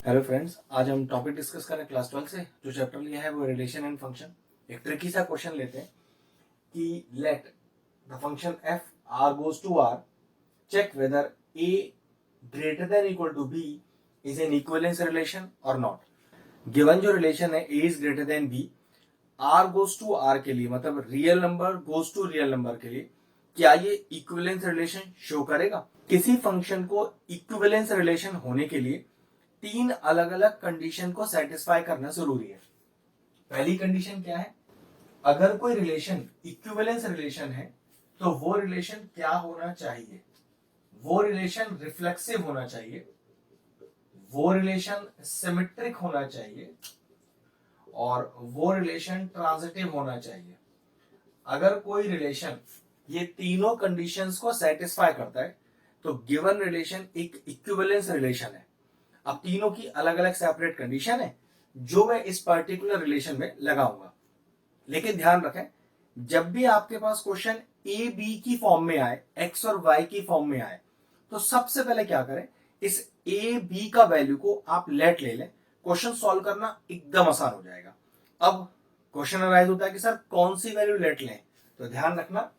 Hello friends, आज हम topic discuss करें क्लास 12 से। जो चैप्टर लिया है वो रिलेशन एंड फंक्शन। एक ट्रिकी सा क्वेश्चन लेते हैं कि let the function F R goes to R, check whether A greater than equal to B is an equivalence relation और नॉट। गिवन जो रिलेशन है A is greater than B, R goes to R के लिए मतलब real number goes to real number के लिए क्या ये इक्विवेलेंस रिलेशन शो करेगा। किसी फंक्शन को इक्विवेलेंस रिलेशन होने के लिए तीन अलग अलग कंडीशन को सेटिस्फाई करना जरूरी है। पहली कंडीशन क्या है? अगर कोई रिलेशन इक्विवेलेंस रिलेशन है तो वो रिलेशन क्या होना चाहिए? वो रिलेशन रिफ्लेक्सिव होना चाहिए, वो रिलेशन सिमेट्रिक होना चाहिए और वो रिलेशन ट्रांजिटिव होना चाहिए। अगर कोई रिलेशन ये तीनों कंडीशंस को सेटिस्फाई करता है तो गिवन रिलेशन एक इक्विवेलेंस रिलेशन है। अब तीनों की अलग अलग सेपरेट कंडीशन है जो मैं इस पर्टिकुलर रिलेशन में लगाऊंगा। लेकिन ध्यान रखें, जब भी आपके पास क्वेश्चन ए बी की फॉर्म में आए, एक्स और वाई की फॉर्म में आए, तो सबसे पहले क्या करें, इस ए बी का वैल्यू को आप लेट ले लें। क्वेश्चन सॉल्व करना एकदम आसान हो जाएगा। अब क्वेश्चन अराइज होता है कि सर कौन सी वैल्यू लेट लें, तो ध्यान रखना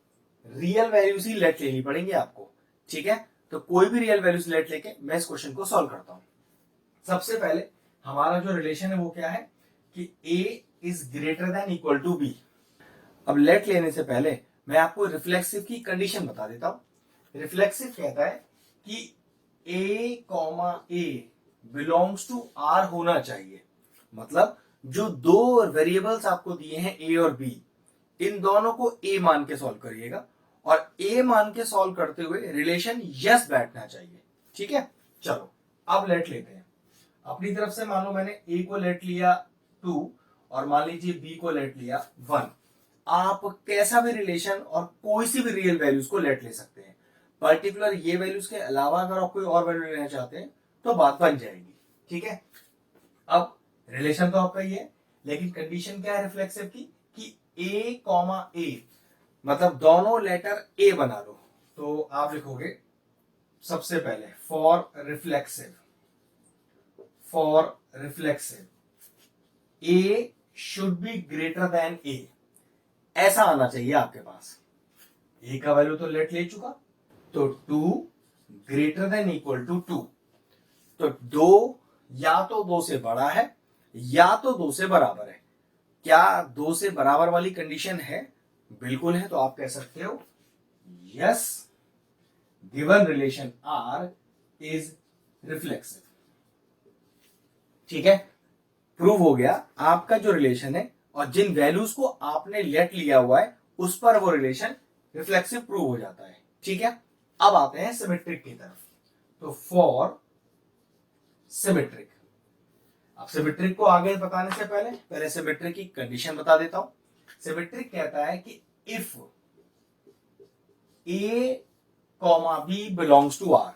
रियल वैल्यूज ही लेट लेनी पड़ेंगी आपको। ठीक है, तो कोई भी रियल वैल्यूज लेट लेके मैं इस क्वेश्चन को सॉल्व करता हूं। सबसे पहले हमारा जो रिलेशन है वो क्या है कि a is greater than equal to B. अब लेट लेने से पहले मैं आपको रिफ्लेक्सिव की कंडीशन बता देता हूं। रिफ्लेक्सिव कहता है कि a comma A belongs to R होना चाहिए। मतलब जो दो वेरिएबल्स आपको दिए हैं a और b, इन दोनों को a मान के सॉल्व करिएगा और a मान के सॉल्व करते हुए रिलेशन यस बैठना चाहिए। ठीक है, चलो अब लेट लेते हैं। अपनी तरफ से मान लो मैंने ए को लेट लिया 2 और मान लीजिए बी को लेट लिया 1। आप कैसा भी रिलेशन और कोई सी भी रियल वैल्यूज को लेट ले सकते हैं। पर्टिकुलर ये वैल्यूज के अलावा अगर आप कोई और वैल्यू लेना चाहते हैं तो बात बन जाएगी। ठीक है, अब रिलेशन तो आपका ये है, लेकिन कंडीशन क्या है रिफ्लेक्सिव की कि ए कॉमा ए मतलब दोनों लेटर ए बना लो। तो आप लिखोगे सबसे पहले for reflexive a should be greater than a, ऐसा आना चाहिए आपके पास। a का वैल्यू तो लेट ले चुका, तो 2 ग्रेटर देन इक्वल टू 2। तो 2 या तो 2 से बड़ा है या तो 2 से बराबर है। क्या 2 से बराबर वाली कंडीशन है? बिल्कुल है। तो आप कह सकते हो yes, given relation R is reflexive. ठीक है, प्रूव हो गया आपका जो रिलेशन है और जिन वैल्यूज को आपने लेट लिया हुआ है उस पर वो रिलेशन रिफ्लेक्सिव प्रूव हो जाता है। ठीक है, अब आते हैं सिमेट्रिक की तरफ। तो फॉर सिमेट्रिक, अब सिमेट्रिक को आगे बताने से पहले सिमेट्रिक की कंडीशन बता देता हूं। सिमेट्रिक कहता है कि if A comma B belongs to R,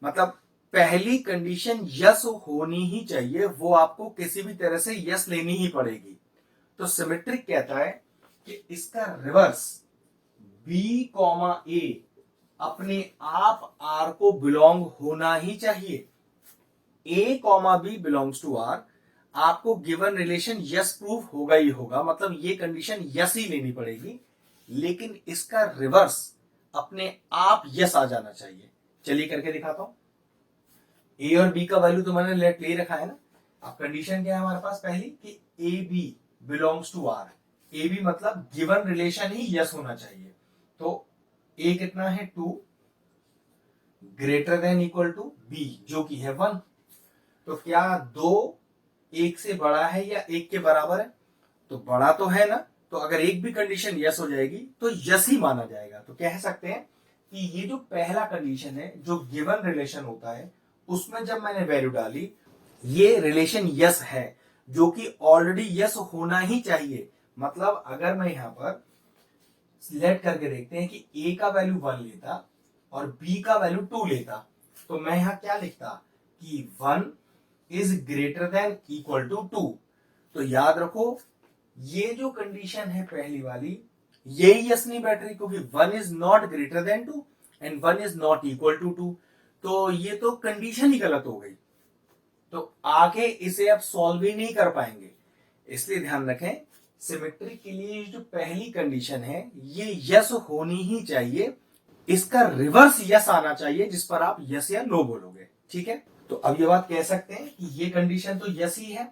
मतलब पहली कंडीशन यस होनी ही चाहिए, वो आपको किसी भी तरह से यस लेनी ही पड़ेगी। तो सिमेट्रिक कहता है कि इसका रिवर्स बी कॉमा ए अपने आप आर को बिलोंग होना ही चाहिए। A comma B belongs to R, आपको गिवन रिलेशन यस प्रूफ होगा ही होगा, मतलब ये कंडीशन यस ही लेनी पड़ेगी। लेकिन इसका रिवर्स अपने आप यस आ जाना चाहिए। चलिए करके दिखाता हूं। ए और बी का वैल्यू तो मैंने लेट ले रखा है ना। अब कंडीशन क्या है हमारे पास पहली कि A B belongs to R. A B मतलब गिवन रिलेशन ही यस होना चाहिए। तो ए कितना है 2 greater than equal to B जो कि है 1। तो क्या 2 1 से बड़ा है या 1 के बराबर है? तो बड़ा तो है ना, तो अगर एक भी कंडीशन यस हो जाएगी तो यस ही माना जाएगा। तो कह सकते हैं कि ये जो पहला कंडीशन है जो गिवन रिलेशन होता है उसमें जब मैंने वैल्यू डाली, ये रिलेशन यस है जो कि ऑलरेडी यस होना ही चाहिए। मतलब अगर मैं यहां पर सिलेक्ट करके देखते हैं कि ए का वैल्यू 1 लेता और बी का वैल्यू 2 लेता, तो मैं यहां क्या लिखता कि 1 is greater than equal to 2। तो याद रखो ये जो कंडीशन है पहली वाली, यही यस नहीं बैठ रही क्योंकि 1 is not greater than 2 and 1 is not equal to 2। तो ये तो कंडीशन ही गलत हो गई। तो आगे इसे आप सॉल्व ही नहीं कर पाएंगे। इसलिए ध्यान रखें, सिमेट्री के लिए जो पहली कंडीशन है ये यस होनी ही चाहिए, इसका रिवर्स यस आना चाहिए जिस पर आप यस या नो बोलोगे। ठीक है, तो अब ये बात कह सकते हैं कि ये कंडीशन तो यस ही है,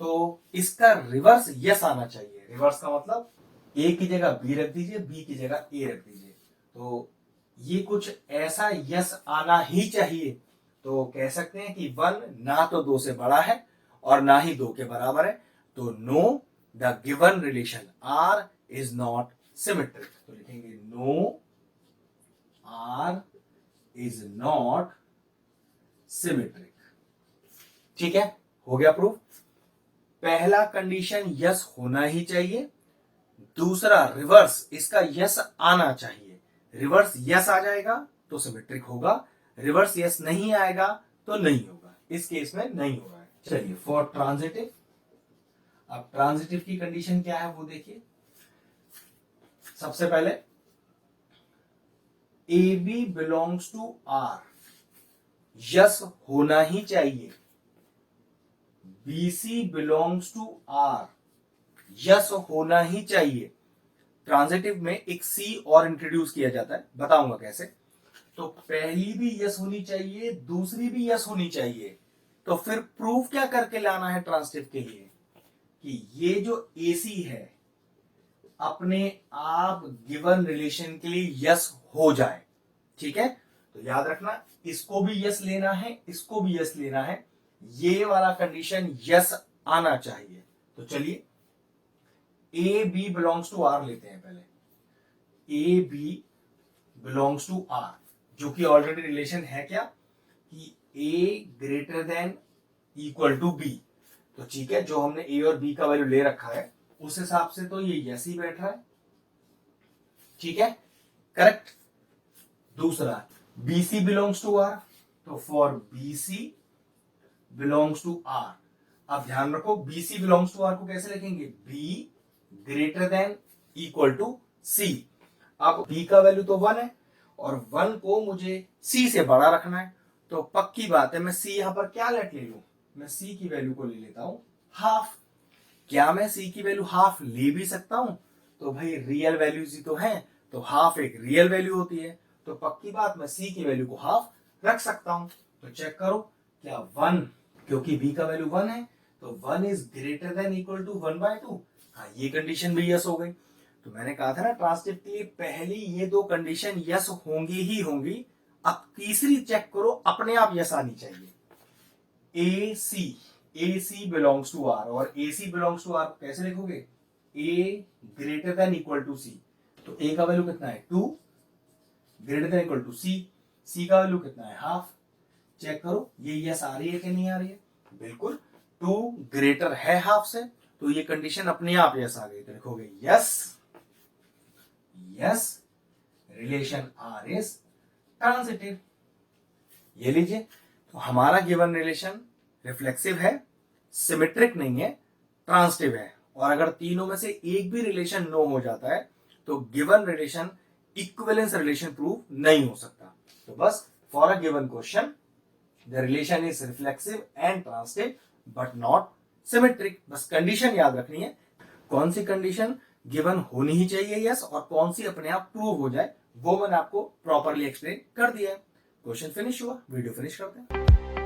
तो इसका रिवर्स यस आना चाहिए। रिवर्स का मतलब ए की जगह बी रख दीजिए, बी की जगह ए रख दीजिए, तो ये कुछ ऐसा यस आना ही चाहिए। तो कह सकते हैं कि 1 ना तो 2 से बड़ा है और ना ही 2 के बराबर है, तो no the given relation R is not symmetric. तो लिखेंगे no R is not symmetric. ठीक है, हो गया प्रूफ। पहला कंडीशन यस होना ही चाहिए, दूसरा रिवर्स इसका यस आना चाहिए। रिवर्स यस आ जाएगा तो सिमेट्रिक होगा, रिवर्स यस नहीं आएगा तो नहीं होगा। इस केस में नहीं हो रहा है। चलिए फॉर ट्रांजिटिव, अब ट्रांजिटिव की कंडीशन क्या है वो देखिए। सबसे पहले A B belongs to R, yes होना ही चाहिए। BC belongs to R, yes होना ही चाहिए। ट्रांजिटिव में एक सी और इंट्रोड्यूस किया जाता है, बताऊंगा कैसे। तो पहली भी यस होनी चाहिए, दूसरी भी यस होनी चाहिए। तो फिर प्रूफ क्या करके लाना है ट्रांजिटिव के लिए कि ये जो AC है अपने आप गिवन रिलेशन के लिए यस हो जाए। ठीक है, तो याद रखना, इसको भी यस लेना है, इसको भी यस लेना है, ये वाला कंडीशन यस आना चाहिए। तो चलिए A B belongs to R लेते हैं पहले। A B belongs to R, जो कि ऑलरेडी रिलेशन है क्या कि A greater than equal to B. तो ठीक है, जो हमने ए और बी का वैल्यू ले रखा है उस हिसाब से तो ये यस ही बैठ रहा है। ठीक है, करेक्ट। दूसरा BC बिलोंग्स टू आर, तो for BC belongs to R, अब ध्यान रखो BC बिलोंग्स टू आर को कैसे लिखेंगे, B greater than equal to C। अब B का वैल्यू तो 1 है और 1 को मुझे C से बड़ा रखना है, तो पक्की बात है मैं C यहां पर क्या लेट ले लूं, मैं C की वैल्यू को ले लेता हूं हाफ। क्या मैं C की वैल्यू हाफ ले भी सकता हूं, तो भाई रियल वैल्यूज ही तो है, तो हाफ एक रियल वैल्यू होती है, तो पक्की बात मैं C की वैल्यू को हाफ रख सकता हूं। तो चेक करो क्या 1, क्योंकि B का वैल्यू 1 है तो 1 is greater than equal to 1/2। हाँ, ये कंडीशन भी यस हो गई। तो मैंने कहा था ना ट्रांजिटिव के लिए पहली ये 2 कंडीशन यस होंगी ही होंगी। अब तीसरी चेक करो, अपने आप यस आनी चाहिए। AC बिलोंग्स टू आर, और AC बिलोंग्स टू आर कैसे लिखोगे, A greater than equal to C। तो A का वैल्यू कितना है 2, greater than equal to C का वैल्यू कितना है हाफ। चेक करो ये यस आ रही है कि नहीं आ रही है, बिल्कुल 2 ग्रेटर है हाफ से, तो ये कंडीशन अपने आप यस आ गई। तो लिखोगे yes relation R is transitive. ये लीजिए, तो हमारा गिवन रिलेशन रिफ्लेक्सिव है, सिमेट्रिक नहीं है, ट्रांजिटिव है। और अगर तीनों में से एक भी रिलेशन नो हो जाता है तो given relation equivalence relation prove नहीं हो सकता। तो बस for a given question the relation is reflexive and transitive but not symmetric. बस कंडीशन याद रखनी है, कौन सी कंडीशन गिवन होनी ही चाहिए यस, और कौन सी अपने आप प्रूव हो जाए, वो मैंने आपको प्रॉपरली एक्सप्लेन कर दिया है। क्वेश्चन फिनिश हुआ, वीडियो फिनिश करते हैं।